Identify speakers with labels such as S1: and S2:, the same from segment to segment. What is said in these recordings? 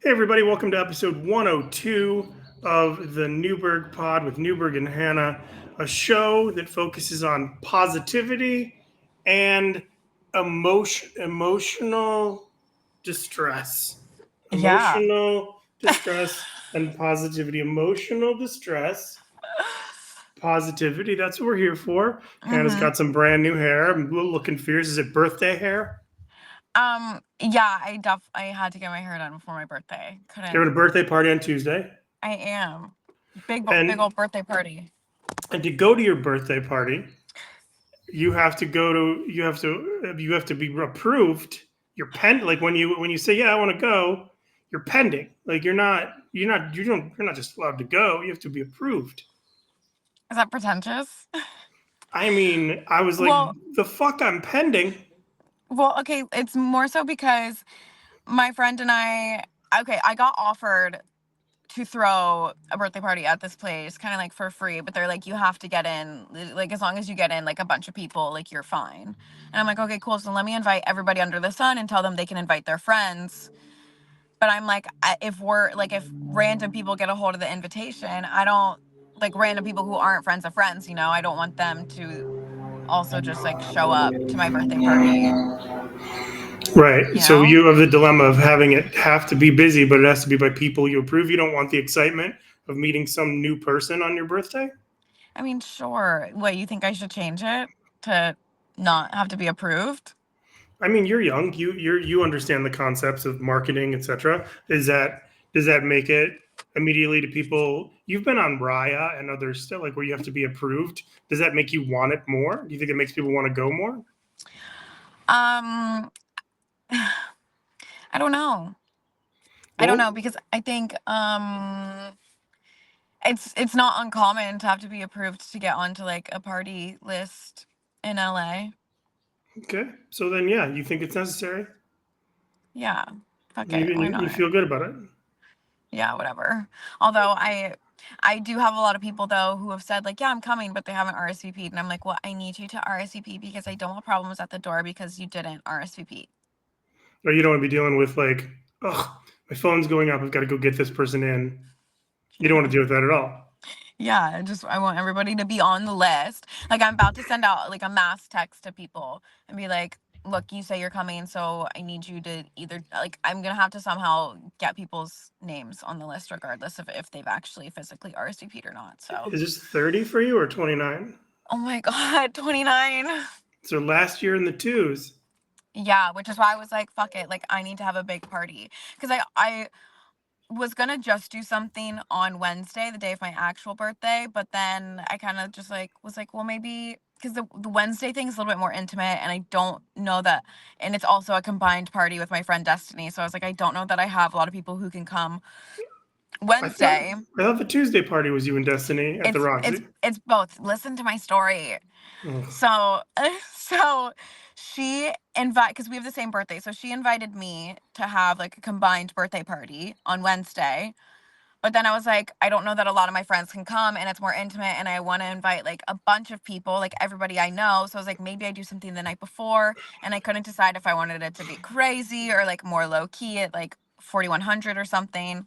S1: Hey, everybody, welcome to episode 102 of the Newberg Pod with Newberg and Hannah, a show that focuses on positivity and emotional distress.
S2: Yeah.
S1: Emotional distress and positivity. Emotional distress, positivity. That's what we're here for. Hannah's
S2: hmm
S1: got some brand new hair. I'm a little confused. Is it birthday hair?
S2: Yeah, I had to get my hair done before my birthday.
S1: You're
S2: Couldn't.
S1: at a birthday party on Tuesday.
S2: I am. Big
S1: And
S2: old birthday party.
S1: to go to your birthday party, you have to be approved. You're pending. Like when you say, yeah, I want to go, you're pending. Like you're not just allowed to go. You have to be approved.
S2: Is that pretentious?
S1: I mean, I was like,
S2: Well,
S1: the fuck, I'm pending.
S2: okay, it's more so because my friend and I got offered to throw a birthday party at this place, kind of like for free, but they're like, you have to get in, like, as long as you get in, like, a bunch of people, like, you're fine. And I'm like, okay, cool, so let me invite everybody under the sun and tell them they can invite their friends. But I'm like, if random people get a hold of the invitation, I don't, like, random people who aren't friends of friends, I don't want them to also just, like, show up to my birthday party,
S1: Right.
S2: you
S1: So
S2: know?
S1: you have the dilemma of having it have to be busy, but it has to be by people you approve. You don't want the excitement of meeting some new person on your birthday.
S2: I mean, sure. What, you think I should change it to not have to be approved?
S1: I mean, you're young. You understand the concepts of marketing, etc. Is that does that make it immediately to people? You've been on Raya and others still like where you have to be approved. Does that make you want it more? Do you think it makes people want to go more?
S2: Um, I don't know. I don't
S1: Well,
S2: know because I think it's not uncommon to have to be approved to get onto, like, a party list in LA.
S1: okay. So then, yeah, you think it's necessary.
S2: Yeah. Fuck
S1: You
S2: it. Why
S1: you
S2: not?
S1: feel good about it.
S2: Yeah, whatever. Although I do have a lot of people though who have said, like, yeah, I'm coming, but they haven't RSVP'd, and I'm like, well, I need you to RSVP because I don't want problems at the door because you didn't RSVP.
S1: Or you don't want to be dealing with like, oh, my phone's going up. I've got to go get this person in. You don't want to deal with that at all.
S2: Yeah, I want everybody to be on the list. Like, I'm about to send out, like, a mass text to people and be like, look, you say you're coming, so I need you to either, like, I'm gonna have to somehow get people's names on the list regardless of if they've actually physically RSVP'd or not. So,
S1: Is this 30 for you or 29?
S2: oh my God, 29.
S1: So last year in the twos.
S2: Yeah, which is why I was like, fuck it, like, I need to have a big party. Because I was gonna just do something on Wednesday, the day of my actual birthday, but then I kind of just, like, was like, well, maybe because the Wednesday thing is a little bit more intimate, and I don't know that, and it's also a combined party with my friend Destiny. So I was like, I don't know that I have a lot of people who can come
S1: I thought
S2: Wednesday.
S1: I thought the Tuesday party was you and Destiny at the
S2: It's it's
S1: Roxy.
S2: it's both. Listen to my story.
S1: Ugh.
S2: So, so she because we have the same birthday. So she invited me to have, like, a combined birthday party on Wednesday. But then I was like, I don't know that a lot of my friends can come and it's more intimate and I want to invite, like, a bunch of people, like everybody I know. So I was like, maybe I do something the night before, and I couldn't decide if I wanted it to be crazy or, like, more low key at, like, 4100 or something.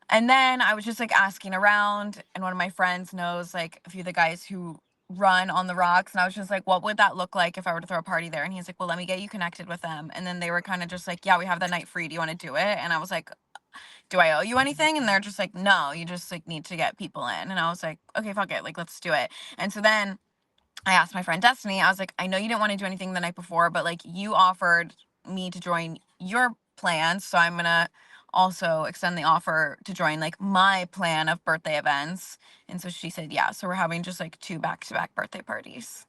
S2: And then I was just, like, asking around, and one of my friends knows, like, a few of the guys who run on the rocks, and I was just like, what would that look like if I were to throw a party there? And he's like, well, let me get you connected with them. And then they were kind of just like, yeah, we have that night free, do you want to do it? And I was like, do I owe you anything? And they're just like, no, you just, like, need to get people in. And I was like, okay, fuck it, like, let's do it. And so then I asked my friend Destiny, I was like, I know you didn't want to do anything the night before, but, like, you offered me to join your plans, so I'm gonna also extend the offer to join, like, my plan of birthday events. And so she said, yeah. So we're having just, like, two back-to-back birthday parties.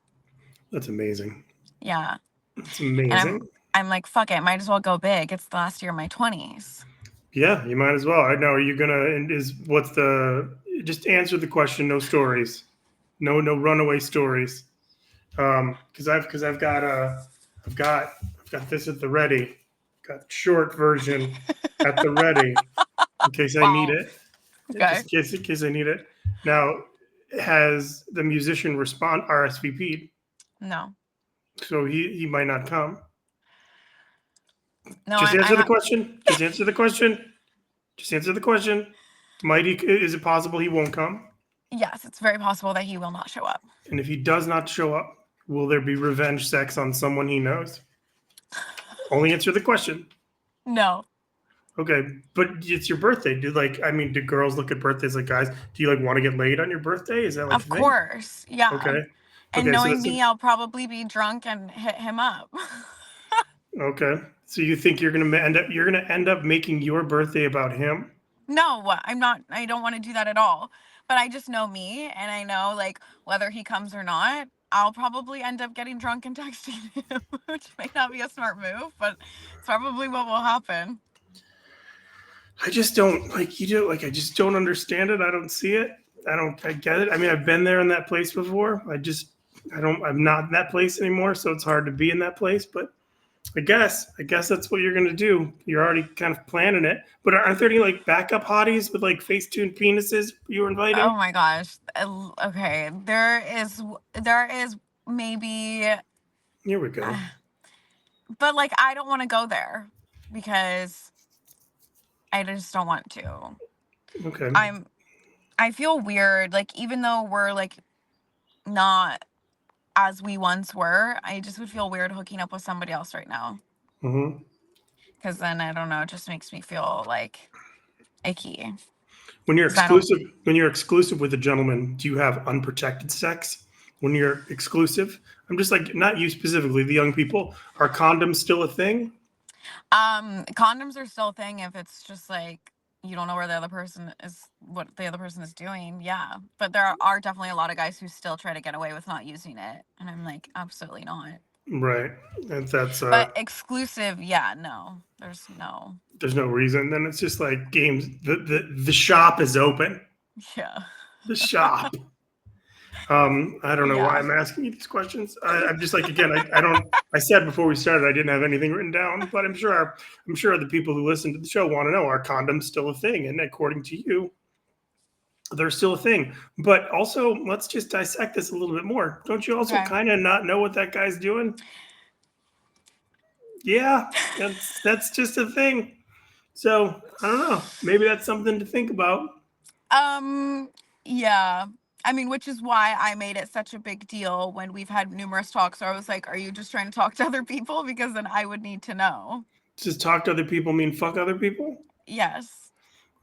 S1: That's amazing.
S2: Yeah.
S1: That's
S2: And
S1: amazing.
S2: I'm like, fuck it, might as well go big. It's the last year of my 20s.
S1: Yeah, you might as well. I know. Are you gonna? And is what's the? Just answer the question. No stories. No runaway stories. I've got this at the ready. Got short version at the ready in case I need
S2: Wow.
S1: it.
S2: Okay.
S1: Just in case I need it. Now, has the musician respond RSVP'd?
S2: No.
S1: So he might not come.
S2: No,
S1: Just
S2: I'm
S1: answer the
S2: ha-
S1: question. Just answer the question. Just answer the question. Might he? Is it possible he won't come?
S2: Yes, it's very possible that he will not show up.
S1: And if he does not show up, will there be revenge sex on someone he knows? Only answer the question.
S2: No.
S1: Okay, but it's your birthday. Do girls look at birthdays like guys? Do you want to get laid on your birthday? Is that like
S2: Of
S1: the thing?
S2: course. Yeah.
S1: Okay.
S2: And
S1: Okay, so
S2: knowing
S1: that's
S2: me, I'll probably be drunk and hit him up.
S1: okay. So you think you're gonna end up making your birthday about him?
S2: No, I'm not. I don't want to do that at all. But I just know me, and I know like whether he comes or not, I'll probably end up getting drunk and texting him, which may not be a smart move, but it's probably what will happen.
S1: I just don't like you do. I just don't understand it. I don't see it. I get it. I mean, I've been there in that place before. I'm not in that place anymore, so it's hard to be in that place. But I guess that's what you're gonna do. You're already kind of planning it. But aren't there any backup hotties with face-tuned penises you were
S2: Oh
S1: inviting?
S2: my gosh. Okay, there is maybe,
S1: Here we go.
S2: but like I don't want to go there because I just don't want to.
S1: Okay.
S2: I feel weird, like even though we're like not as we once were, I just would feel weird hooking up with somebody else right now.
S1: hmm
S2: Because then I don't know, it just makes me feel like icky.
S1: When you're
S2: Because I don't.
S1: exclusive with a gentleman, do you have unprotected sex? When you're exclusive, I'm just not you specifically, the young people. Are condoms still a thing?
S2: Condoms are still a thing if it's just like you don't know where the other person is, what the other person is doing. Yeah, but there are definitely a lot of guys who still try to get away with not using it, and I'm like, absolutely not.
S1: Right. And that's
S2: But exclusive, yeah, no, there's no.
S1: there's no reason. Then it's just games. The shop is open.
S2: Yeah.
S1: The shop. I don't know why
S2: Yeah.
S1: I'm asking you these questions. I'm just again, I don't. I said before we started I didn't have anything written down, but I'm sure the people who listen to the show want to know, are condoms still a thing? And according to you, they're still a thing. But also, let's just dissect this a little bit more. Don't you also
S2: Okay.
S1: kind of not know what that guy's doing? Yeah, that's just a thing. So I don't know. Maybe that's something to think about.
S2: Um, yeah. I mean, which is why I made it such a big deal when we've had numerous talks where I was like, are you just trying to talk to other people? Because then I would need to know.
S1: Just talk to other people mean fuck other people?
S2: Yes.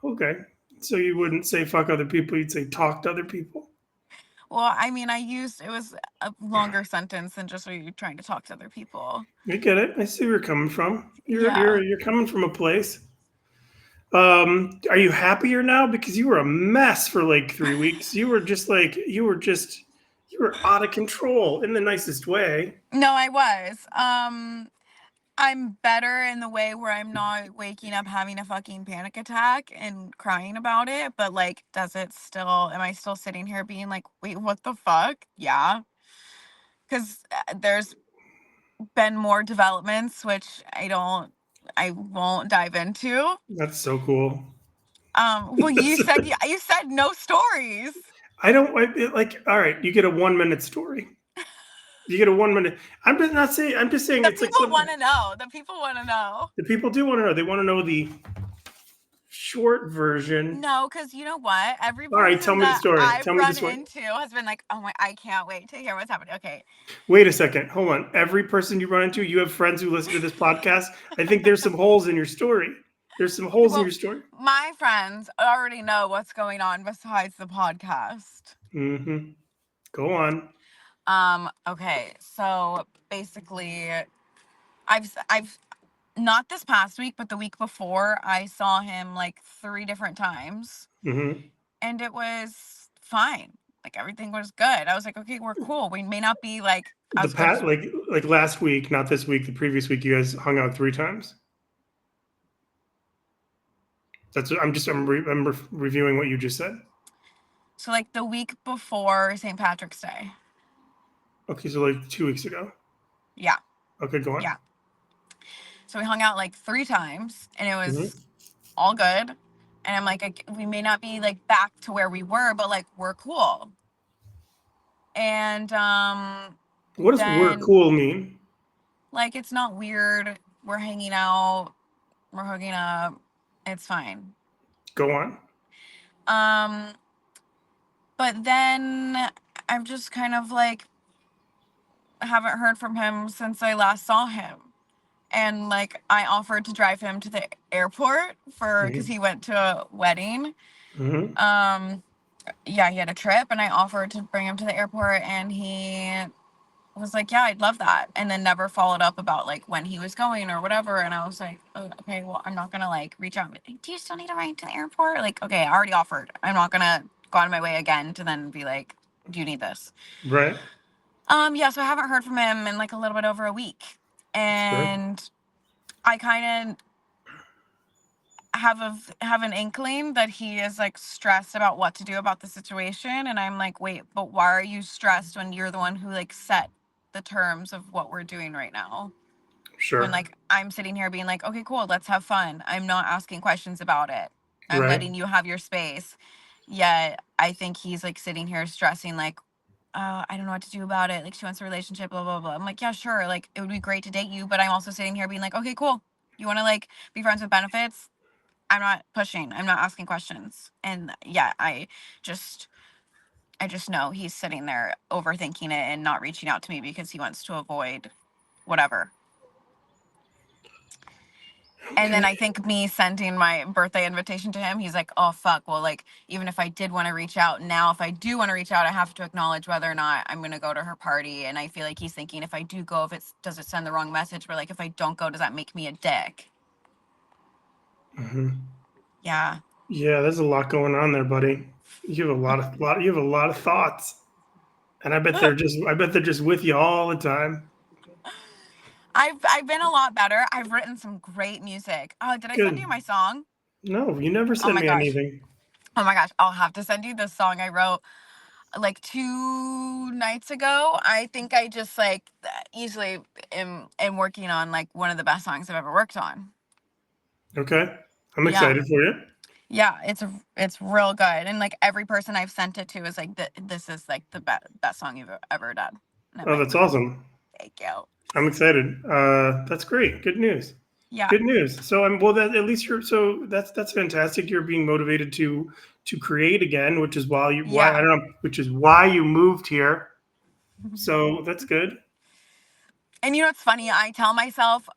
S1: Okay. So you wouldn't say fuck other people, you'd say talk to other people.
S2: Well, I mean, it was a longer sentence than just are you trying to talk to other people?
S1: I get it. I see where you're coming from. You're
S2: Yeah.
S1: you're you're coming from a place. Are you happier now? Because you were a mess for 3 weeks. You were out of control in the nicest way.
S2: No, I was. I'm better in the way where I'm not waking up having a fucking panic attack and crying about it, but like, am I still sitting here being like, wait, what the fuck? Yeah. Because there's been more developments, which I won't dive into.
S1: That's so cool.
S2: Well, you said no stories.
S1: I don't all right, you get a 1 minute story. You get a 1 minute. I'm just not saying, I'm just saying
S2: The
S1: it's
S2: people
S1: something
S2: want to know. The people want to know.
S1: the people do want to know. They want to know the short version.
S2: No, because you know what? Every
S1: All right, tell
S2: person
S1: me the
S2: that
S1: story.
S2: I've
S1: Tell me the
S2: run
S1: story.
S2: into has been like, oh my, I can't wait to hear what's happening. Okay.
S1: Wait a second. Hold on. Every person you run into, you have friends who listen to this podcast. I think there's some holes in your story. There's some holes in
S2: Well,
S1: your story.
S2: my friends already know what's going on besides the podcast.
S1: Mm-hmm. Go on.
S2: Okay. So basically, I've not this past week, but the week before, I saw him like 3 different times,
S1: Mm-hmm.
S2: and it was fine. Like everything was good. I was like, okay, we're cool. We may not be like
S1: The
S2: as good as.
S1: pat like last week, not this week. The previous week, you guys hung out 3 times. That's what I'm reviewing what you just said.
S2: So like the week before St. Patrick's Day.
S1: Okay, so 2 weeks ago.
S2: Yeah.
S1: Okay, go on.
S2: Yeah. So we hung out like 3 times, and it was
S1: Mm-hmm.
S2: all good. And I'm like, we may not be like back to where we were, but like we're cool. And
S1: What does "we're
S2: then
S1: cool" mean?
S2: like it's not weird. We're hanging out, we're hooking up. It's fine.
S1: Go on.
S2: But then I've just kind of like haven't heard from him since I last saw him. And like I offered to drive him to the airport because
S1: Hmm.
S2: he went to a wedding.
S1: Hmm.
S2: Um, yeah, he had a trip, and I offered to bring him to the airport, and he was like, "Yeah, I'd love that," and then never followed up about like when he was going or whatever. And I was like, oh, "Okay, well, I'm not gonna like reach out and be like, do you still need a ride to the airport?" Like, okay, I already offered. I'm not gonna go out of my way again to then be like, "Do you need this?"
S1: Right.
S2: Yeah, so I haven't heard from him in like a little bit over a week,
S1: That's fair.
S2: and I kind of have an inkling that he is like stressed about what to do about the situation, and I'm like, wait, but why are you stressed when you're the one who like set the terms of what we're doing right now? When
S1: Sure.
S2: like I'm sitting here being like, okay, cool, let's have fun. I'm not asking questions about it. I'm
S1: Right.
S2: letting you have your space. Yet I think he's like sitting here stressing like, I don't know what to do about it. Like she wants a relationship, blah blah blah. I'm like, yeah, sure. Like it would be great to date you, but I'm also sitting here being like, okay, cool. You want to like be friends with benefits? I'm not pushing. I'm not asking questions. And yeah, just I just know he's sitting there overthinking it and not reaching out to me because he wants to avoid whatever. And then
S1: Okay.
S2: I think me sending my birthday invitation to him, he's like, "Oh fuck, well like even if I did want to reach out now, if I do want to reach out, I have to acknowledge whether or not I'm going to go to her party." And I feel like he's thinking, if I do go, if it's does it send the wrong message? But like if I don't go, does that make me a dick?
S1: Hmm.
S2: Yeah.
S1: Yeah, there's a lot going on there, buddy. You have a lot. You have a lot of thoughts, and I bet they're just with you all the time.
S2: I've been a lot better. I've written some great music. Oh, did I send you
S1: Good.
S2: my song?
S1: No, you never
S2: Oh
S1: sent
S2: my
S1: me
S2: gosh.
S1: anything.
S2: Oh my gosh. I'll have to send you this song I wrote like 2 nights ago. I think I just like easily am working on like one of the best songs I've ever worked on.
S1: Okay, I'm
S2: Yeah.
S1: excited for you.
S2: Yeah, it's real good. And like every person I've sent it to is like this is like the best song you've ever done. And I'm
S1: Oh,
S2: like,
S1: that's awesome.
S2: thank you.
S1: I'm excited. That's great. Good news.
S2: Yeah.
S1: Good news. So I'm well. That at least you're. So that's fantastic. You're being motivated to create again, which is why I
S2: Yeah.
S1: don't know, which is why you moved here. So that's good.
S2: And you know what's funny? I tell myself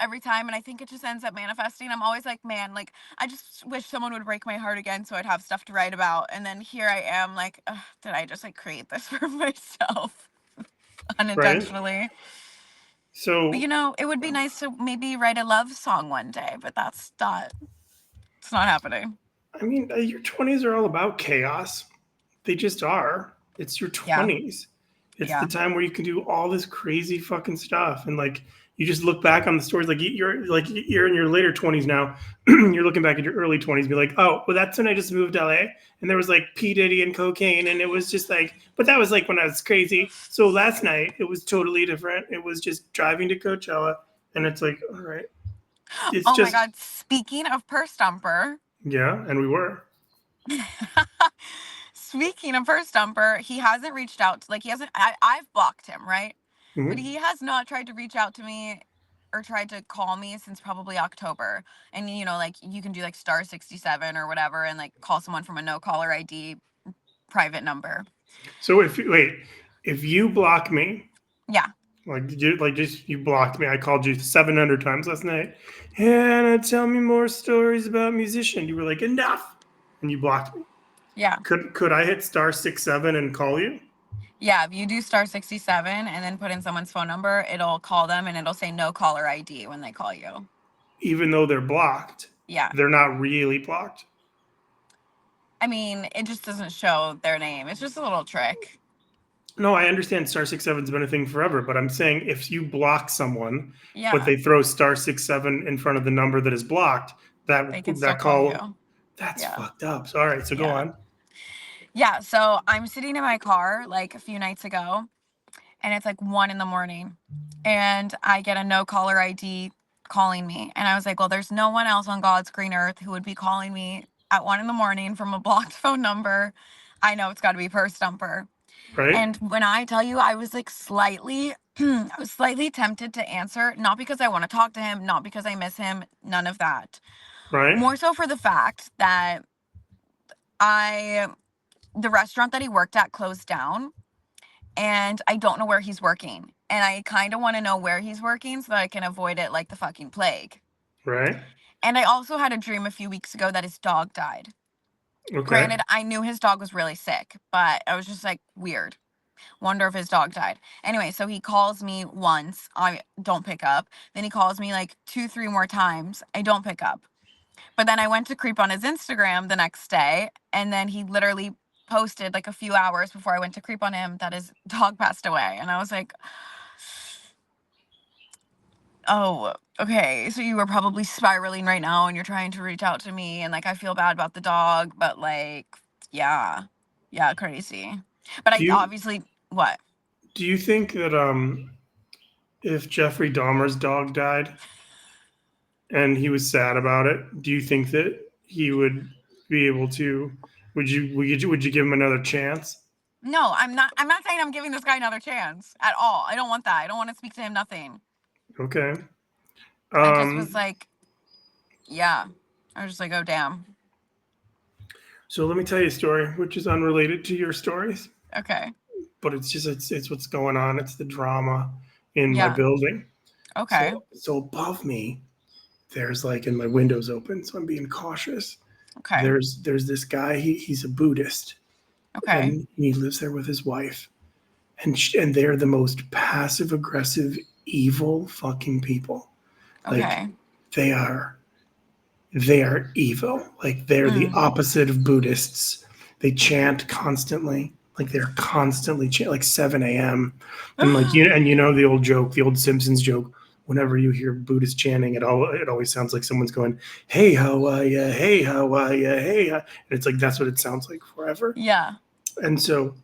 S2: every time, and I think it just ends up manifesting. I'm always like, man, like I just wish someone would break my heart again so I'd have stuff to write about. And then here I am, like, ugh, did I just like create this for myself
S1: Right.
S2: unintentionally? But
S1: So
S2: you know, it would be nice to maybe write a love song one day, but that's not. It's not happening.
S1: I mean, your 20s are all about chaos. They just are. It's your
S2: Yeah,
S1: 20s. It's the
S2: yeah,
S1: time where you can do all this crazy fucking stuff. And like you just look back on the stories you're in your later 20s now. You're looking back at your early 20s be like, "Oh, well that's when I just moved to LA and there was like P Diddy and cocaine and it was just like but that was like when I was crazy. So last night it was totally different. It was just driving to Coachella and it's like, all right. It's
S2: oh my
S1: just
S2: god, speaking of purse stumper.
S1: yeah, and we were.
S2: Speaking of purse stumper, he hasn't reached out to, like he hasn't I've blocked him, right? But
S1: Mhm.
S2: he has not tried to reach out to me or tried to call me since probably October. And you know, like you can do like star 67 or whatever and like call someone from a no caller ID private number.
S1: So if you block me,
S2: Yeah.
S1: just you blocked me. I called you 700 times last night. Hannah, tell me more stories about musician. You were like enough, and you blocked me.
S2: Yeah.
S1: Could I hit star 67 and call you,
S2: Yeah, if you do star 67 and then put in someone's phone number, it'll call them and it'll say no caller ID when they call you.
S1: even though they're blocked?
S2: Yeah.
S1: They're not really blocked.
S2: I mean, it just doesn't show their name. It's just a little trick.
S1: No, I understand star 67's been a thing forever, but I'm saying if you block someone, but
S2: Yeah,
S1: they throw star 67 in front of the number that is blocked,
S2: they can still
S1: that
S2: call
S1: call
S2: you.
S1: that's
S2: Yeah.
S1: fucked up. So all right, so go
S2: Yeah.
S1: on.
S2: Yeah. So I'm sitting in my car like a few nights ago and it's like 1 in the morning and I get a no caller ID calling me. And I was like, well, there's no one else on God's green earth who would be calling me at 1 in the morning from a blocked phone number. I know it's got to be Purse Stumper.
S1: Right?
S2: And when I tell you, I was like slightly, I was slightly tempted to answer, not because I want to talk to him, not because I miss him, none of that.
S1: Right?
S2: More so for the fact that the restaurant that he worked at closed down, and I don't know where he's working. And I kind of want to know where he's working so that I can avoid it like the fucking plague.
S1: Right?
S2: And I also had a dream a few weeks ago that his dog died.
S1: Okay.
S2: Granted, I knew his dog was really sick, but I was just like, weird. Wonder if his dog died. Anyway, so he calls me once. I don't pick up. Then he calls me like 2, 3 more times. I don't pick up. But then I went to creep on his Instagram the next day, and then he literally posted like a few hours before I went to creep on him that his dog passed away. And I was like, oh, okay. So you were probably spiraling right now and you're trying to reach out to me, and like I feel bad about the dog, but like, yeah. Yeah, crazy. But
S1: Do
S2: I
S1: you
S2: obviously what?
S1: do you think that if Jeffrey Dahmer's dog died and he was sad about it, do you think that he would be able to? Would you give him another chance?
S2: No, I'm not saying I'm giving this guy another chance at all. I don't want that. I don't want to speak to him, nothing.
S1: Okay.
S2: I just was
S1: Um,
S2: like, yeah. I was just like, oh damn.
S1: so let me tell you a story, which is unrelated to your stories,
S2: Okay.
S1: but it's what's going on. It's the drama in my
S2: Yeah.
S1: building.
S2: Okay.
S1: So above me, there's like, and my window's open, so I'm being cautious.
S2: Okay.
S1: There's this guy. He's a Buddhist,
S2: Okay.
S1: and he lives there with his wife, and they're the most passive aggressive, evil fucking people. Like
S2: Okay.
S1: they are they are evil. Like they're the
S2: Mm.
S1: opposite of Buddhists. They chant constantly. Like they're constantly like 7 a.m. And like you know the old joke, the old Simpsons joke. Whenever you hear Buddhist chanting, it always sounds like someone's going, "Hey, how are ya? Hey, how are ya? Hey," and it's like that's what it sounds like forever.
S2: Yeah.
S1: And so,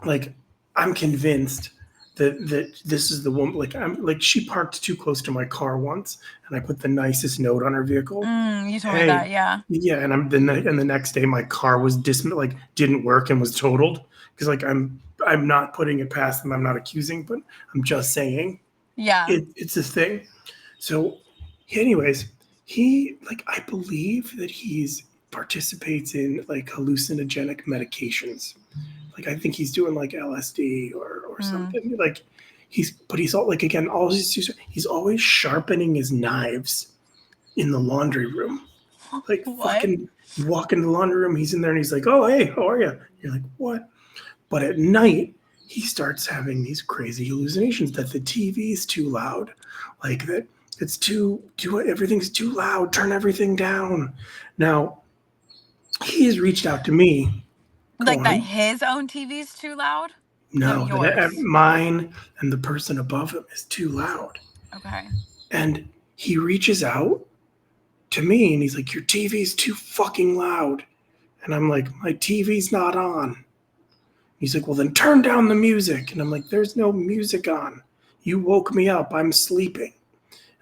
S1: like, I'm convinced that this is the woman. Like, I'm like she parked too close to my car once, and I put the nicest note on her vehicle.
S2: You told me
S1: Hey,
S2: that. Yeah.
S1: yeah, and the next day my car was like didn't work and was totaled because like I'm not putting it past them. I'm not accusing, but I'm just saying
S2: Yeah.
S1: it's a thing. So, anyways, he like I believe that he's participates in like hallucinogenic medications. Like I think he's doing like LSD or
S2: Mm.
S1: something. Like he's all like again all he's always sharpening his knives in the laundry room. Like
S2: What?
S1: fucking you walk in the laundry room, he's in there and he's like, "Oh hey, how are you?" You're like, "What?" But at night he starts having these crazy hallucinations that the TV is too loud, like that it's too everything's too loud. Turn everything down. Now he's reached out to me,
S2: Like that
S1: going,
S2: his own TV's too loud? No,
S1: no, that
S2: yours.
S1: mine and the person above him is too loud.
S2: Okay.
S1: And he reaches out to me and he's like, "Your TV's too fucking loud." And I'm like, "My TV's not on." He's like, "Well, then turn down the music." And I'm like, "There's no music on. You woke me up. I'm sleeping."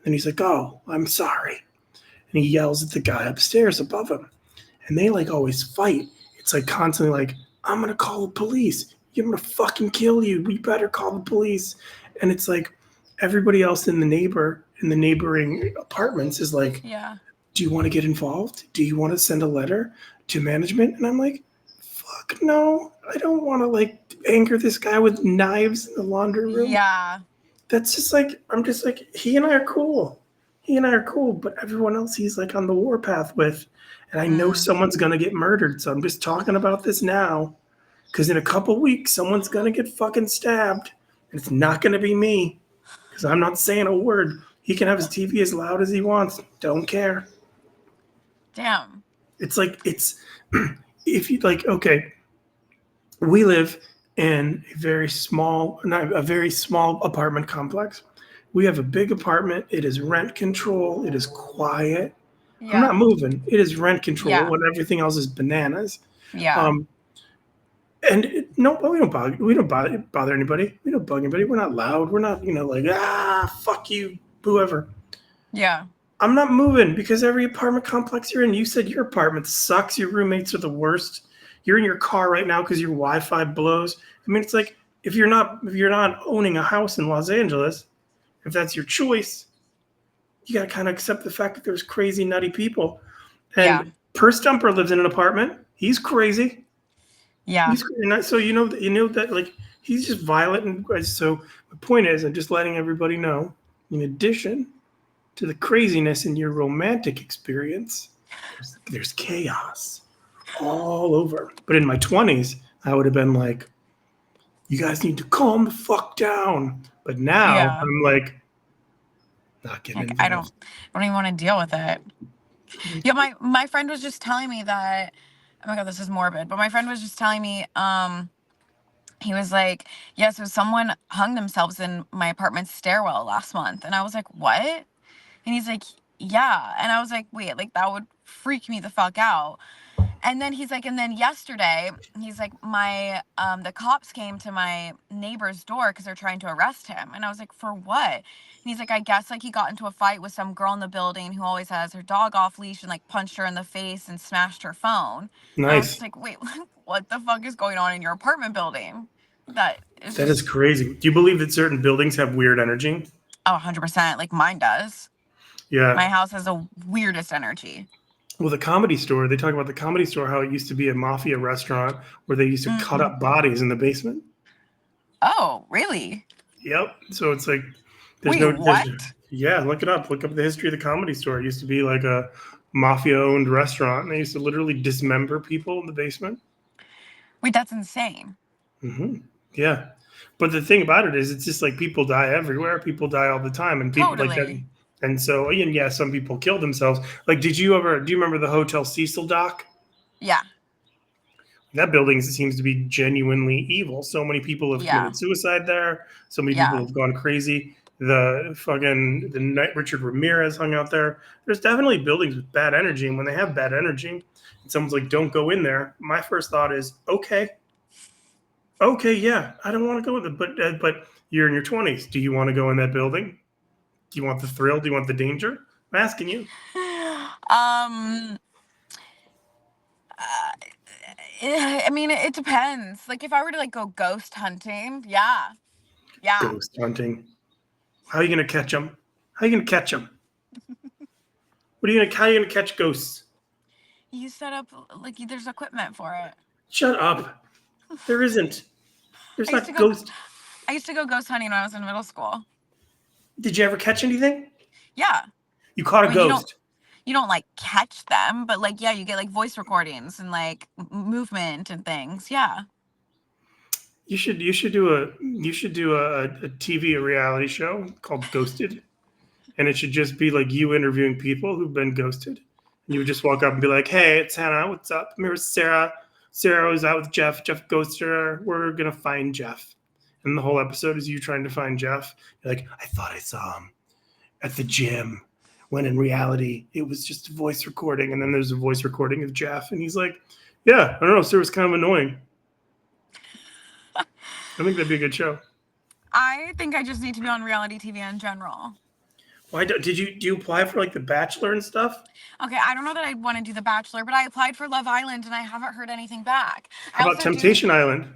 S1: And he's like, "Oh, I'm sorry." And he yells at the guy upstairs above him. And they like always fight. It's like constantly like, "I'm going to call the police. I'm going to fucking kill you. We better call the police." And it's like everybody else in the neighboring apartments is like,
S2: Yeah.
S1: "Do you want to get involved? Do you want to send a letter to management?" And I'm like, "Fuck no. I don't want to like anger this guy with knives in the laundry room."
S2: Yeah.
S1: That's just like I'm just like he and I are cool. He and I are cool, but everyone else he's like on the warpath with. And I know
S2: Mm.
S1: someone's gonna get murdered, so I'm just talking about this now. Because in a couple weeks, someone's gonna get fucking stabbed, and it's not gonna be me. Because I'm not saying a word. He can have his TV as loud as he wants. Don't care.
S2: Damn.
S1: It's like it's if you like. Okay, we live in not a very small apartment complex. We have a big apartment. It is rent control. It is quiet. I'm not
S2: Yeah.
S1: moving. It is rent control
S2: Yeah.
S1: when everything else is bananas.
S2: Yeah.
S1: Um, and no, we don't bother anybody. We don't bug anybody. We're not loud. We're not, like, fuck you, whoever.
S2: Yeah.
S1: I'm not moving because every apartment complex you're in, you said your apartment sucks. Your roommates are the worst. You're in your car right now because your Wi-Fi blows. I mean, it's like if you're not owning a house in Los Angeles, if that's your choice, you got to kind of accept the fact that there's crazy, nutty people.
S2: Yeah.
S1: And Purse Dumper lives in an apartment. He's crazy.
S2: Yeah.
S1: He's so that like he's just violent. And so the point is, I'm just letting everybody know, in addition to the craziness in your romantic experience, there's chaos all over. But in my 20s, I would have been like, you guys need to calm the fuck down. But now
S2: Yeah.
S1: I'm like, not getting
S2: Like, I
S1: involved.
S2: don't even want to deal with it. Yeah, my friend was just telling me that, oh my God, this is morbid, but my friend was just telling me, he was like, yeah, so someone hung themselves in my apartment stairwell last month. And I was like, what? And he's like, yeah. And I was like, wait, like that would freak me the fuck out. And then he's like, and then yesterday, he's like, my the cops came to my neighbor's door because they're trying to arrest him. And I was like, for what? And he's like, I guess like he got into a fight with some girl in the building who always has her dog off leash and like punched her in the face and smashed her phone. And I was just
S1: Nice.
S2: like, wait, what the fuck is going on in your apartment building? That is
S1: That is
S2: just,
S1: crazy. Do you believe that certain buildings have weird energy?
S2: oh, 100%. Like mine does.
S1: Yeah.
S2: My house has the weirdest energy.
S1: Well, the Comedy Store, they talk about the Comedy Store, how it used to be a mafia restaurant where they used to cut
S2: Mm.
S1: up bodies in the basement.
S2: Oh, really?
S1: Yep. So it's like
S2: Wait, what?
S1: yeah, look it up. Look up the history of the Comedy Store. It used to be like a mafia-owned restaurant, and they used to literally dismember people in the basement.
S2: Wait, that's insane.
S1: Yeah. But the thing about it is, it's just like people die everywhere. People die all the time, and people like that.
S2: Totally.
S1: And so, and yeah, some people kill themselves. Like, do you remember the Hotel Cecil doc?
S2: Yeah.
S1: That building seems to be genuinely evil. So many people have
S2: Yeah.
S1: committed suicide there. So many people
S2: Yeah.
S1: have gone crazy. The night Richard Ramirez hung out there. There's definitely buildings with bad energy, and when they have bad energy, and someone's like, "Don't go in there." My first thought is, okay, yeah, I don't want to go with it, but you're in your 20s. Do you want to go in that building? Do you want the thrill? Do you want the danger? I'm asking you.
S2: Um, I mean, it depends. Like, if I were to like go ghost hunting, yeah, yeah.
S1: Ghost hunting. How are you gonna catch them? How are you gonna catch them? How are you gonna catch ghosts?
S2: You set up like there's equipment for it.
S1: Shut up. There isn't. There's
S2: I used to
S1: not
S2: go.
S1: ghost.
S2: I used to go ghost hunting when I was in middle school.
S1: Did you ever catch anything?
S2: Yeah.
S1: You caught a
S2: I mean,
S1: ghost.
S2: you don't like catch them, but like yeah, you get like voice recordings and like movement and things. Yeah.
S1: You should do a TV reality show called Ghosted, and it should just be like you interviewing people who've been ghosted. And you would just walk up and be like, "Hey, it's Hannah. What's up? Here's Sarah. Sarah was out with Jeff. Jeff ghosted her. We're gonna find Jeff." And the whole episode is you trying to find Jeff. You're like, "I thought I saw him at the gym," when in reality it was just a voice recording. And then there's a voice recording of Jeff, and he's like, "Yeah, I don't know. Sarah was kind of annoying." I think that'd be a good show.
S2: I think I just need to be on reality TV in general.
S1: Why do you apply for like The Bachelor and stuff?
S2: Okay, I don't know that I want to do The Bachelor, but I applied for Love Island and I haven't heard anything back.
S1: How about Temptation Island?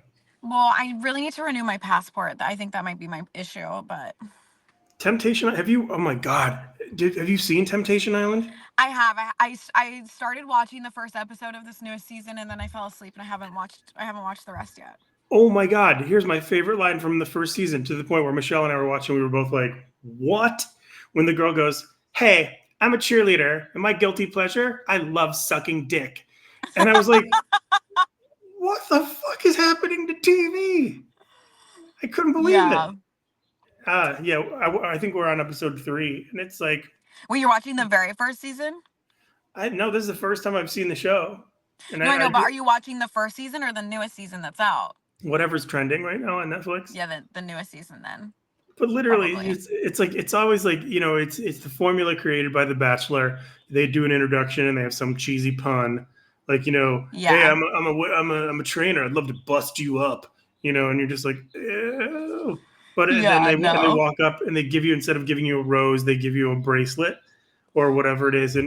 S2: Well, I really need to renew my passport. I think that might be my issue, but
S1: Temptation? Have you? Oh my God! Have you seen Temptation Island?
S2: I have. I started watching the first episode of this newest season and then I fell asleep and I haven't watched the rest yet.
S1: Oh my God! Here's my favorite line from the first season. To the point where Michelle and I were watching, we were both like, "What?" When the girl goes, "Hey, I'm a cheerleader, and my guilty pleasure, I love sucking dick," and I was like, "What the fuck is happening to TV?" I couldn't believe it.
S2: Yeah.
S1: Yeah, I think we're on episode 3, and it's like,
S2: Well, you're watching the very first season?
S1: I know this is the first time I've seen the show, and
S2: No, I know, but are you watching the first season or the newest season that's out?
S1: whatever's trending right now on Netflix.
S2: Yeah, the newest season then.
S1: But literally,
S2: Probably.
S1: it's like it's always like it's the formula created by The Bachelor. They do an introduction and they have some cheesy pun, like
S2: Yeah.
S1: hey, I'm a trainer. I'd love to bust you up, and you're just like, ew. But
S2: Yeah,
S1: then they
S2: no.
S1: walk up and they give you, instead of giving you a rose, they give you a bracelet or whatever it is.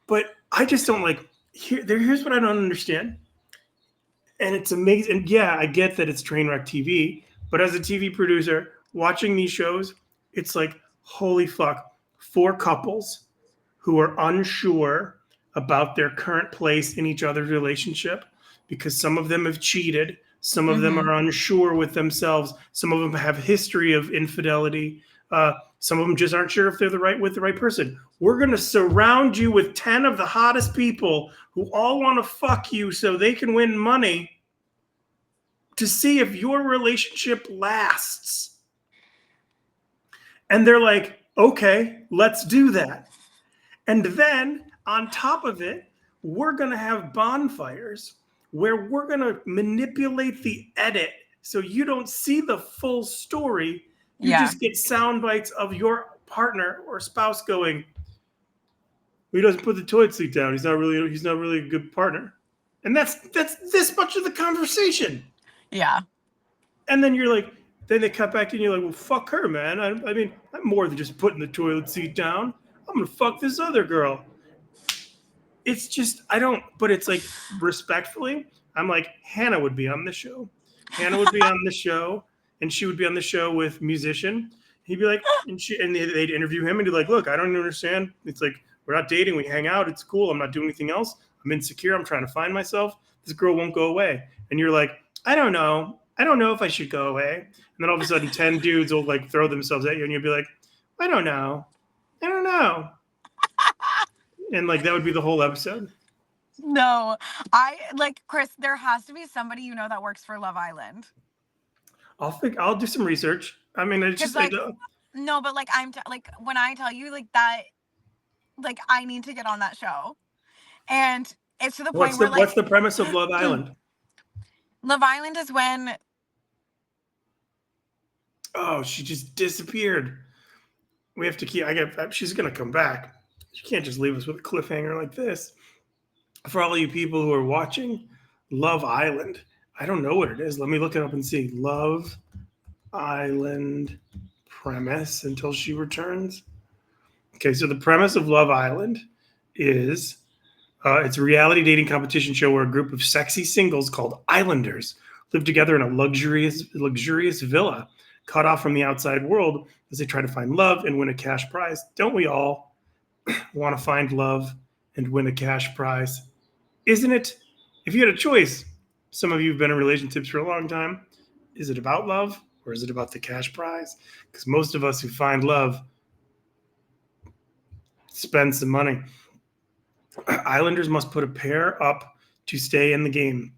S1: But I just don't like. Here's what I don't understand, and it's amazing. And yeah, I get that it's train wreck TV, but as a TV producer watching these shows, it's like, holy fuck, for couples who are unsure about their current place in each other's relationship because some of them have cheated, some of them
S2: Mm-hmm.
S1: are unsure with themselves, some of them have history of infidelity, some of them just aren't sure if they're with the right person. We're going to surround you with 10 of the hottest people who all want to fuck you so they can win money to see if your relationship lasts. And they're like, okay, let's do that. And then on top of it, we're going to have bonfires where we're going to manipulate the edit so you don't see the full story. You
S2: Yeah.
S1: just get sound bites of your partner or spouse going, he doesn't put the toilet seat down. He's not really a good partner. And that's this much of the conversation.
S2: Yeah.
S1: And then you're like, then they cut back to you and you're like, well, fuck her, man. I mean, I'm more than just putting the toilet seat down. I'm going to fuck this other girl. It's just, but it's like, respectfully, I'm like, Hannah would be on the show. Hannah would be on the show, and she would be on the show with musician. He'd be like, and they'd interview him and be like, look, I don't understand. It's like, we're not dating. We hang out. It's cool. I'm not doing anything else. I'm insecure. I'm trying to find myself. This girl won't go away. And you're like, I don't know. I don't know if I should go away. And then all of a sudden 10 dudes will like throw themselves at you and you'll be like, I don't know. I don't know. And like, that would be the whole episode.
S2: No, Chris, there has to be somebody that works for Love Island.
S1: I'll do some research. I mean, it's just
S2: no, but like when I tell you like that, like I need to get on that show, and it's to the point where
S1: what's the premise of Love Island?
S2: Love Island is when
S1: she just disappeared. We have to keep. She's gonna come back. She can't just leave us with a cliffhanger like this. For all you people who are watching, Love Island. I don't know what it is. Let me look it up and see. Love Island premise until she returns. Okay, so the premise of Love Island is it's a reality dating competition show where a group of sexy singles called Islanders live together in a luxurious villa, cut off from the outside world as they try to find love and win a cash prize. Don't we all want to find love and win a cash prize? Isn't it? If you had a choice, some of you have been in relationships for a long time. Is it about love or is it about the cash prize? Because most of us who find love spend some money. Islanders must put a pair up to stay in the game.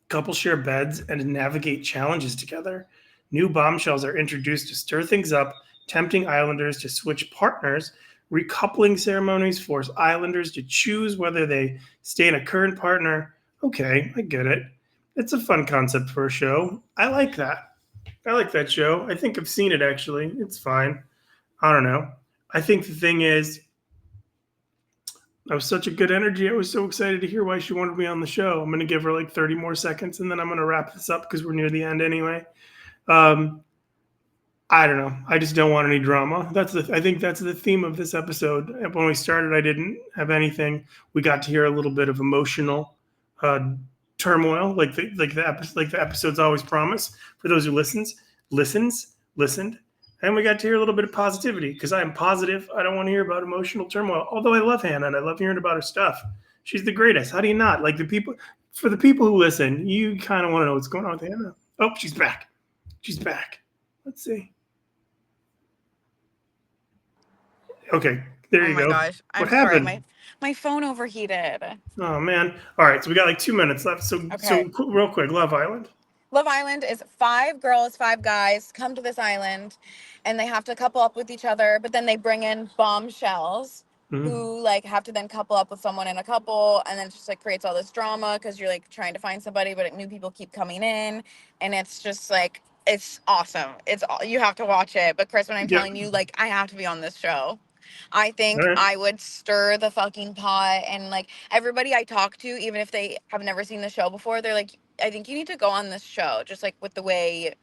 S1: Couples share beds and navigate challenges together. New bombshells are introduced to stir things up, tempting Islanders to switch partners. Recoupling ceremonies force Islanders to choose whether they stay in a current partner. Okay, I get it. It's a fun concept for a show. I like that. I like that show. I think I've seen it, actually. It's fine. I don't know. I think the thing is, that was such a good energy. I was so excited to hear why she wanted me on the show. I'm going to give her like 30 more seconds, and then I'm going to wrap this up because we're near the end anyway. I don't know. I just don't want any drama. I think that's the theme of this episode. When we started, I didn't have anything. We got to hear a little bit of emotional turmoil, like the episodes always promise. For those who listened, and we got to hear a little bit of positivity because I am positive. I don't want to hear about emotional turmoil. Although I love Hannah and I love hearing about her stuff. She's the greatest. How do you not? Like for the people who listen, you kind of want to know what's going on with Hannah. Oh, she's back. She's back. Let's see. Okay, there you go.
S2: Oh my gosh. I'm sorry. My phone overheated.
S1: Oh, man. All right, so we got like 2 minutes left. So real quick, Love Island.
S2: Love Island is 5 girls, 5 guys come to this island, and they have to couple up with each other, but then they bring in bombshells who like have to then couple up with someone in a couple, and then it just like creates all this drama because you're like trying to find somebody, but new people keep coming in, and it's just like, it's awesome. You have to watch it. But Chris, when I'm telling you, like, I have to be on this show. I think I would stir the fucking pot, and like everybody I talk to, even if they have never seen the show before, they're like, I think you need to go on this show, just like with the way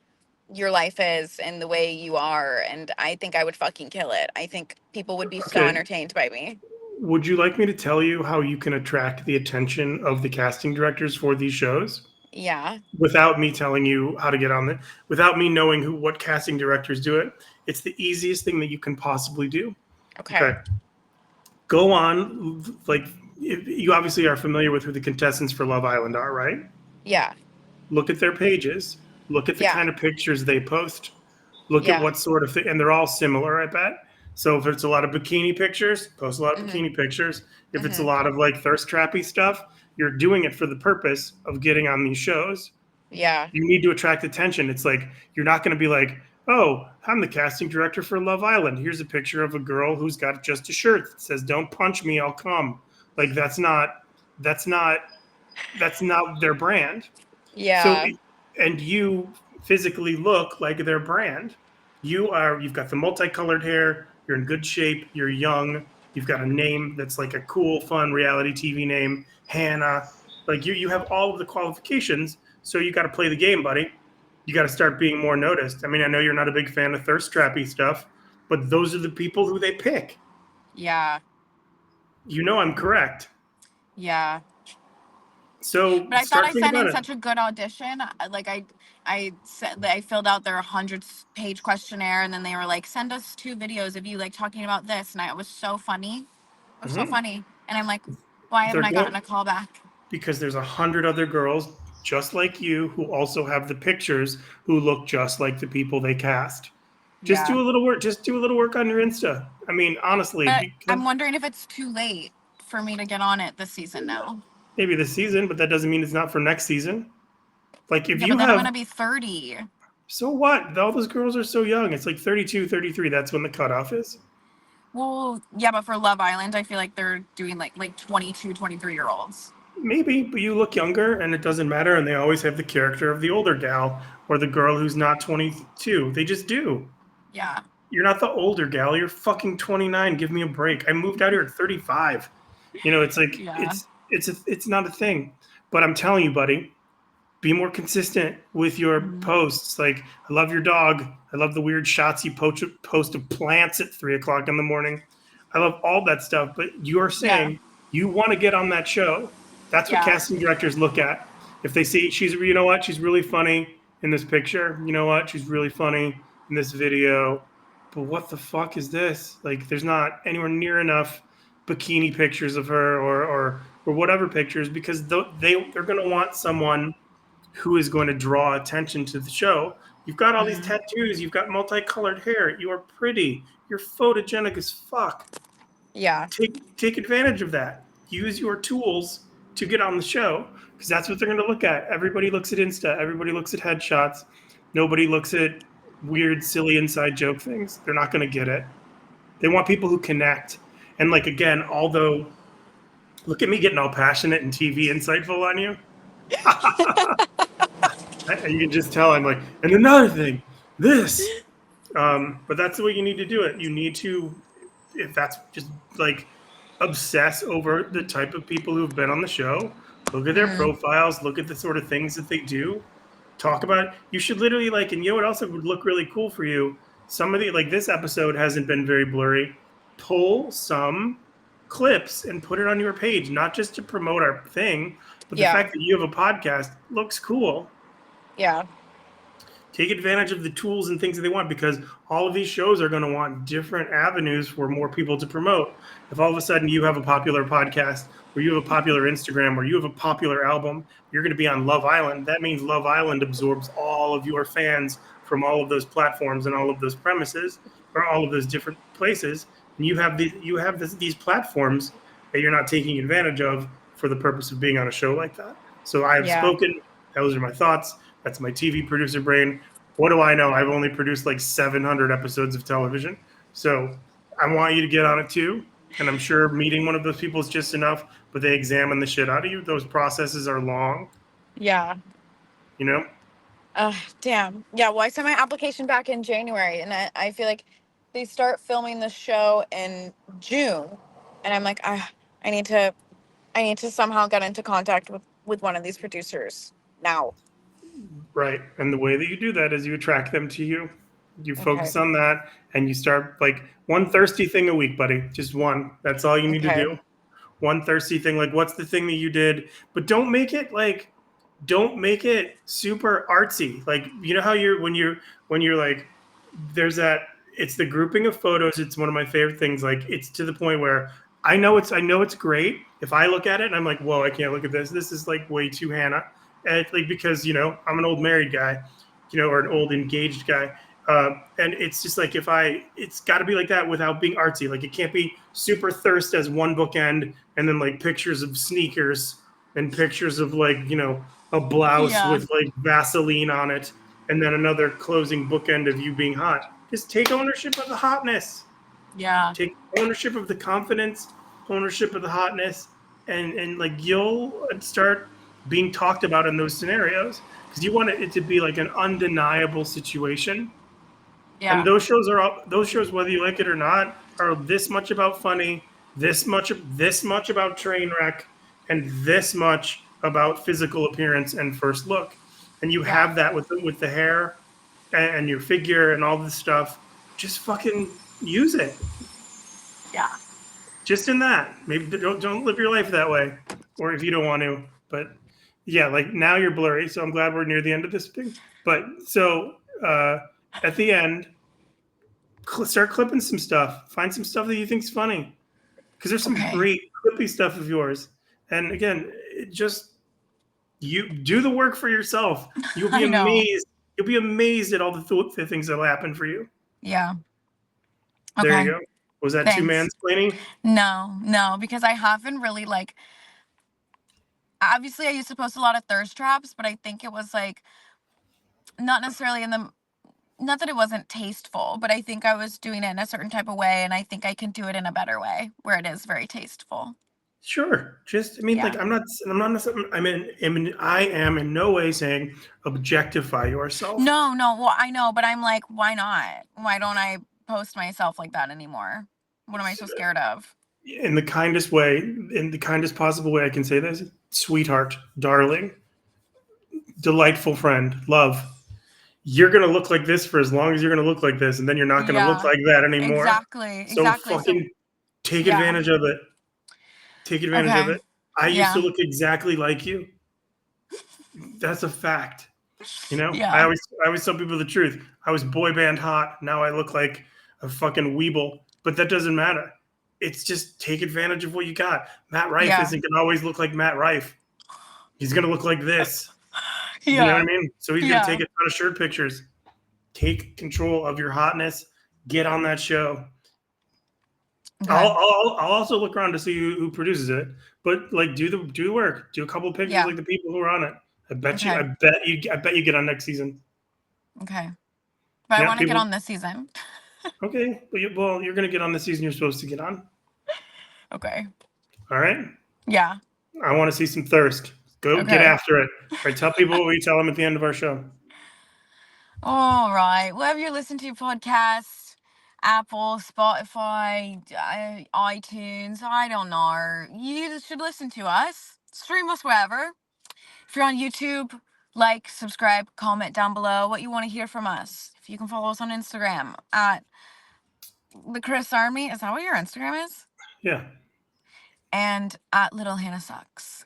S2: your life is and the way you are. And I think I would fucking kill it. I think people would be so entertained by me.
S1: Would you like me to tell you how you can attract the attention of the casting directors for these shows?
S2: Yeah.
S1: Without me telling you how to get on it, without me knowing what casting directors do it, it's the easiest thing that you can possibly do.
S2: Okay.
S1: Okay. Go on, like, you obviously are familiar with who the contestants for Love Island are, right?
S2: Yeah.
S1: Look at their pages. Look at the
S2: Yeah.
S1: kind of pictures they post. Look at
S2: Yeah.
S1: what sort of thing, and they're all similar, I bet. So if it's a lot of bikini pictures, post a lot of
S2: Mhm.
S1: bikini pictures. If it's a
S2: Mhm.
S1: lot of like thirst trappy stuff, you're doing it for the purpose of getting on these shows.
S2: Yeah.
S1: You need to attract attention. It's like you're not going to be like, "Oh, I'm the casting director for Love Island. Here's a picture of a girl who's got just a shirt that says "Don't punch me, I'll come." Like that's not that's not their brand. So,
S2: Yeah.
S1: and you physically look like their brand. You've got the multicolored hair, you're in good shape, you're young, you've got a name that's like a cool, fun reality TV name, Hannah. Like you have all of the qualifications. So you got to play the game, buddy. You got to start being more noticed. I mean, I know you're not a big fan of thirst trappy stuff, but those are the people who they pick.
S2: Yeah.
S1: You know I'm correct.
S2: Yeah.
S1: So
S2: But I thought
S1: start
S2: I
S1: thinking
S2: sent in
S1: about it.
S2: such a good audition. Like I said that I filled out their 100-page questionnaire, and then they were like, "Send us 2 videos of you like talking about this." And it was so funny. It was so
S1: Mhm.
S2: funny. And I'm like, why
S1: They're
S2: haven't I
S1: going
S2: gotten a call back?
S1: because there's 100 other girls just like you who also have the pictures who look just like the people they cast. Just
S2: Yeah.
S1: do a little work. Just do a little work on your Insta. I mean, honestly,
S2: But I'm
S1: because
S2: wondering if it's too late for me to get on it this season now.
S1: maybe this season, but that doesn't mean it's not for next season. Like if
S2: Yeah, but
S1: you
S2: then I'm
S1: have,
S2: gonna be 30.
S1: so what? All those girls are so young. It's like 32, 33. That's when the cutoff is.
S2: Well, yeah, but for Love Island, I feel like they're doing like 22, 23 year olds.
S1: Maybe, but you look younger and it doesn't matter. And they always have the character of the older gal or the girl who's not 22. They just do.
S2: Yeah.
S1: You're not the older gal. You're fucking 29. Give me a break. I moved out here at 35. You know, it's like
S2: Yeah.
S1: it's not a thing. But I'm telling you, buddy, be more consistent with your
S2: Mhm.
S1: posts. Like, I love your dog. I love the weird shots you post of plants at 3 o'clock in the morning. I love all that stuff. But you're
S2: Yeah.
S1: saying you want to get on that show. That's what
S2: Yeah.
S1: casting directors look at. If they see she's, you know what, she's really funny in this picture. You know what, she's really funny in this video. But what the fuck is this? Like, there's not anywhere near enough bikini pictures of her or whatever pictures because they're going to want someone who is going to draw attention to the show. You've got all these
S2: Mhm.
S1: tattoos, you've got multicolored hair, you are pretty, you're photogenic as fuck.
S2: Yeah.
S1: Take advantage of that. Use your tools to get on the show because that's what they're going to look at. Everybody looks at Insta, everybody looks at headshots. Nobody looks at weird, silly inside joke things. They're not going to get it. They want people who connect. And like again, although look at me getting all passionate and TV insightful on you. You can just tell I'm like, and another thing, this. But that's the way you need to do it. You need to, if that's just like obsess over the type of people who've been on the show, look at their
S2: Mm.
S1: profiles, look at the sort of things that they do, talk about it. You should literally like, and you know what else would look really cool for you? Some of the, like this episode hasn't been very blurry. Pull some clips and put it on your page, not just to promote our thing, but the
S2: Yeah.
S1: fact that you have a podcast looks cool.
S2: Yeah.
S1: Take advantage of the tools and things that they want because all of these shows are going to want different avenues for more people to promote. If all of a sudden you have a popular podcast or you have a popular Instagram or you have a popular album, you're going to be on Love Island. That means Love Island absorbs all of your fans from all of those platforms and all of those premises or all of those different places. And these platforms that you're not taking advantage of for the purpose of being on a show like that. So I have
S2: Yeah.
S1: spoken. Those are my thoughts. That's my TV producer brain. What do I know? I've only produced like 700 episodes of television. So I want you to get on it too. And I'm sure meeting one of those people is just enough, but they examine the shit out of you. Those processes are long,
S2: Yeah.
S1: you know?
S2: Damn. Yeah. Well, I sent my application back in January, and I feel like they start filming the show in June, and I'm like, I need to, I need to somehow get into contact with one of these producers now.
S1: Right. And the way that you do that is you attract them to you. You
S2: Okay.
S1: focus on that and you start like one thirsty thing a week, buddy. Just one. That's all you need to
S2: Okay.
S1: do. One thirsty thing. Like, what's the thing that you did? But don't make it super artsy. Like, you know how when you're like, there's that it's the grouping of photos. It's one of my favorite things. Like it's to the point where I know it's great. If I look at it and I'm like, whoa, I can't look at this. This is like way too Hannah. And it's like because I'm an old married guy, or an old engaged guy. And it's just like it's got to be like that without being artsy. Like it can't be super thirst as one bookend, and then like pictures of sneakers and pictures of like a blouse
S2: Yeah.
S1: with like Vaseline on it, and then another closing bookend of you being hot. Just take ownership of the hotness.
S2: Yeah.
S1: Take ownership of the confidence, ownership of the hotness, and like you'll start being talked about in those scenarios because you want it to be like an undeniable situation. And
S2: Yeah.
S1: those shows, whether you like it or not, are this much about funny, this much about train wreck, and this much about physical appearance and first look. And you
S2: Yeah.
S1: have that with the hair and your figure and all this stuff. Just fucking use it.
S2: Yeah.
S1: Just in that. Maybe don't live your life that way, or if you don't want to. But yeah, like now you're blurry, so I'm glad we're near the end of this thing. But so at the end, start clipping some stuff. Find some stuff that you think's funny, because there's some
S2: Okay.
S1: great clippy stuff of yours. And again, just you do the work for yourself. You'll be
S2: I know.
S1: amazed. You'll be amazed at all the things that'll happen for you.
S2: Yeah.
S1: There
S2: Okay.
S1: you go. Was that too
S2: Thanks.
S1: mansplaining?
S2: No, because I haven't really like. Obviously, I used to post a lot of thirst traps, but I think it was like not necessarily in the. Not that it wasn't tasteful, but I think I was doing it in a certain type of way, and I think I can do it in a better way where it is very tasteful.
S1: Sure. Just, I mean, like,
S2: Yeah.
S1: I am in no way saying objectify yourself.
S2: No. Well, I know, but I'm like, why not? Why don't I post myself like that anymore? What am I so scared of?
S1: In the kindest possible way I can say this, sweetheart, darling, delightful friend, love. You're going to look like this for as long as you're going to look like this, and then you're not going to look
S2: Yeah.
S1: like that anymore.
S2: Exactly.
S1: So
S2: Exactly. So,
S1: fucking take
S2: yeah.
S1: advantage of it. Take advantage of
S2: Okay.
S1: it. I used to
S2: Yeah.
S1: look exactly like you. That's a fact. I
S2: Yeah.
S1: always tell people the truth. I was boy band hot. Now I look like a fucking weeble. But that doesn't matter. It's just take advantage of what you got. Matt Rife
S2: Yeah.
S1: isn't gonna always look like Matt Rife. He's gonna look like this. You know what I
S2: Yeah.
S1: mean? So he's gonna
S2: Yeah.
S1: take a ton of shirt pictures. Take control of your hotness. Get on that show.
S2: Okay.
S1: I'll also look around to see who produces it. But like do the work. Do a couple pictures
S2: Yeah.
S1: like the people who are on it.
S2: Okay.
S1: I bet you get on next season.
S2: Okay. But I
S1: Yeah,
S2: want to get
S1: people.
S2: on this season.
S1: Okay, well, you're gonna get on the season you're supposed to get on.
S2: Okay.
S1: All right.
S2: Yeah.
S1: I want to see some thirst. Go get
S2: Okay.
S1: after it. All right. Tell people what we tell them at the end of our show.
S2: All right. Wherever you listen to your podcasts, Apple, Spotify, iTunes, I don't know. You should listen to us. Stream us wherever. If you're on YouTube, like, subscribe, comment down below what you want to hear from us. If you can follow us on Instagram at the Chris Army. Is that what your Instagram is?
S1: Yeah.
S2: And at Little Hannah Sucks.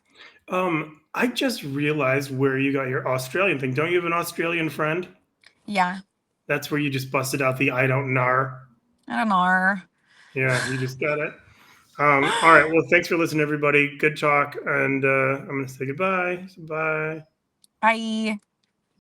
S1: I just realized where you got your Australian thing. Don't you have an Australian friend?
S2: Yeah.
S1: That's where you just busted out the I don't nar.
S2: I don't know.
S1: Yeah, you just got it. All right. Well, thanks for listening, everybody. Good talk. And I'm going to say goodbye. So bye.
S2: Bye.